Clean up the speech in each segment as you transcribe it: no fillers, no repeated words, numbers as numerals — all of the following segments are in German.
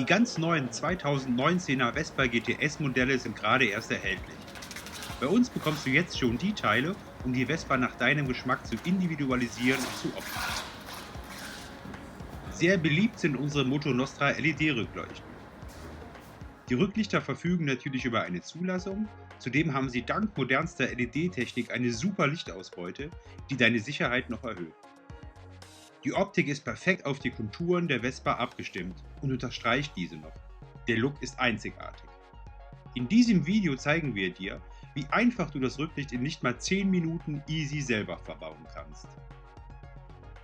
Die ganz neuen 2019er Vespa GTS Modelle sind gerade erst erhältlich. Bei uns bekommst du jetzt schon die Teile, um die Vespa nach deinem Geschmack zu individualisieren und zu optimieren. Sehr beliebt sind unsere Moto Nostra LED-Rückleuchten. Die Rücklichter verfügen natürlich über eine Zulassung, zudem haben sie dank modernster LED-Technik eine super Lichtausbeute, die deine Sicherheit noch erhöht. Die Optik ist perfekt auf die Konturen der Vespa abgestimmt und unterstreicht diese noch. Der Look ist einzigartig. In diesem Video zeigen wir dir, wie einfach du das Rücklicht in nicht mal 10 Minuten easy selber verbauen kannst.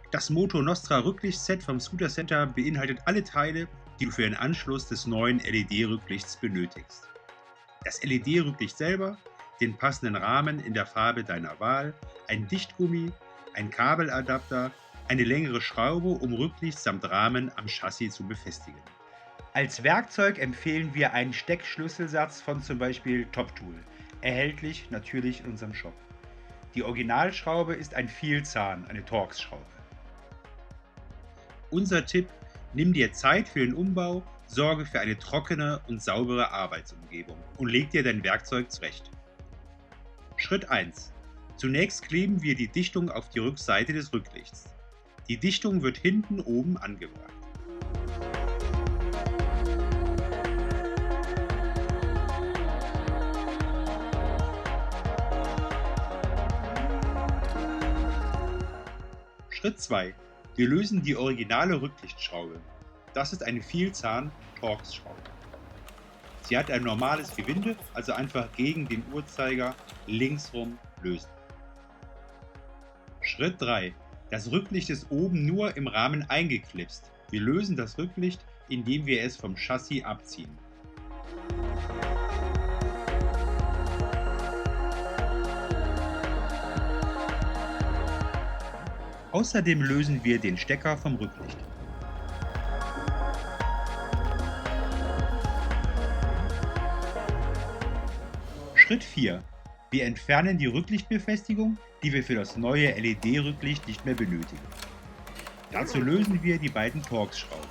Das Moto Nostra Rücklichtset vom Scooter Center beinhaltet alle Teile, die du für den Anschluss des neuen LED-Rücklichts benötigst. Das LED-Rücklicht selber, den passenden Rahmen in der Farbe deiner Wahl, ein Dichtgummi, ein Kabeladapter, eine längere Schraube, um Rücklicht samt Rahmen am Chassis zu befestigen. Als Werkzeug empfehlen wir einen Steckschlüsselsatz von zum Beispiel TopTool, erhältlich natürlich in unserem Shop. Die Originalschraube ist ein Vielzahn, eine Torx-Schraube. Unser Tipp: Nimm dir Zeit für den Umbau, sorge für eine trockene und saubere Arbeitsumgebung und leg dir dein Werkzeug zurecht. Schritt 1. Zunächst kleben wir die Dichtung auf die Rückseite des Rücklichts. Die Dichtung wird hinten oben angebracht. Schritt 2. Wir lösen die originale Rücklichtschraube. Das ist eine Vielzahn-Torx-Schraube. Sie hat ein normales Gewinde, also einfach gegen den Uhrzeiger linksrum lösen. Schritt 3. Das Rücklicht ist oben nur im Rahmen eingeklipst. Wir lösen das Rücklicht, indem wir es vom Chassis abziehen. Außerdem lösen wir den Stecker vom Rücklicht. Schritt 4. Wir entfernen die Rücklichtbefestigung, die wir für das neue LED-Rücklicht nicht mehr benötigen. Dazu lösen wir die beiden Torx-Schrauben.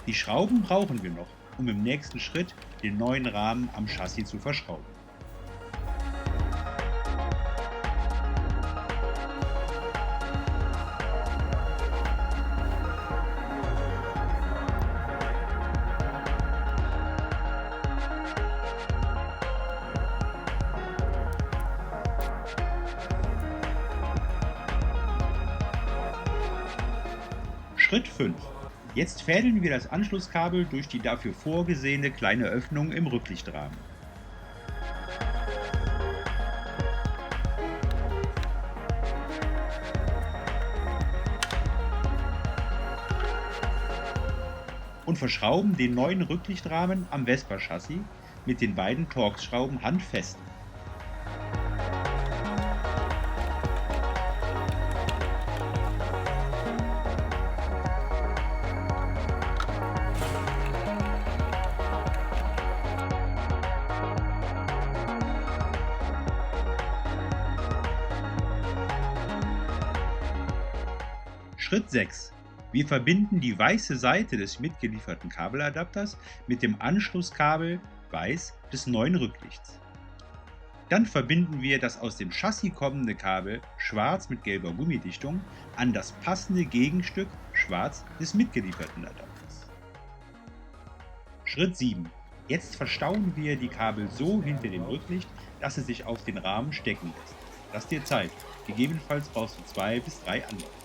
Die Schrauben brauchen wir noch, um im nächsten Schritt den neuen Rahmen am Chassis zu verschrauben. Schritt 5. Jetzt fädeln wir das Anschlusskabel durch die dafür vorgesehene kleine Öffnung im Rücklichtrahmen. Und verschrauben den neuen Rücklichtrahmen am Vespa-Chassis mit den beiden Torx-Schrauben handfest. Schritt 6. Wir verbinden die weiße Seite des mitgelieferten Kabeladapters mit dem Anschlusskabel weiß des neuen Rücklichts. Dann verbinden wir das aus dem Chassis kommende Kabel schwarz mit gelber Gummidichtung an das passende Gegenstück schwarz des mitgelieferten Adapters. Schritt 7. Jetzt verstauen wir die Kabel so hinter dem Rücklicht, dass es sich auf den Rahmen stecken lässt. Lass dir Zeit, gegebenenfalls brauchst du 2 bis 3 Anläufe.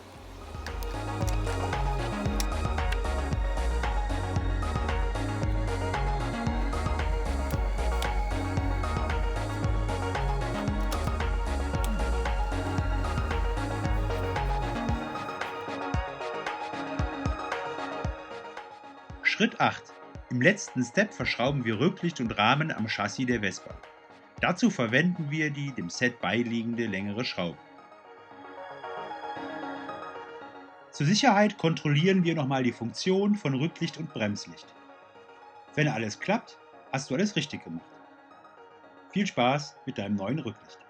Schritt 8. Im letzten Step verschrauben wir Rücklicht und Rahmen am Chassis der Vespa. Dazu verwenden wir die dem Set beiliegende längere Schraube. Zur Sicherheit kontrollieren wir nochmal die Funktion von Rücklicht und Bremslicht. Wenn alles klappt, hast du alles richtig gemacht. Viel Spaß mit deinem neuen Rücklicht.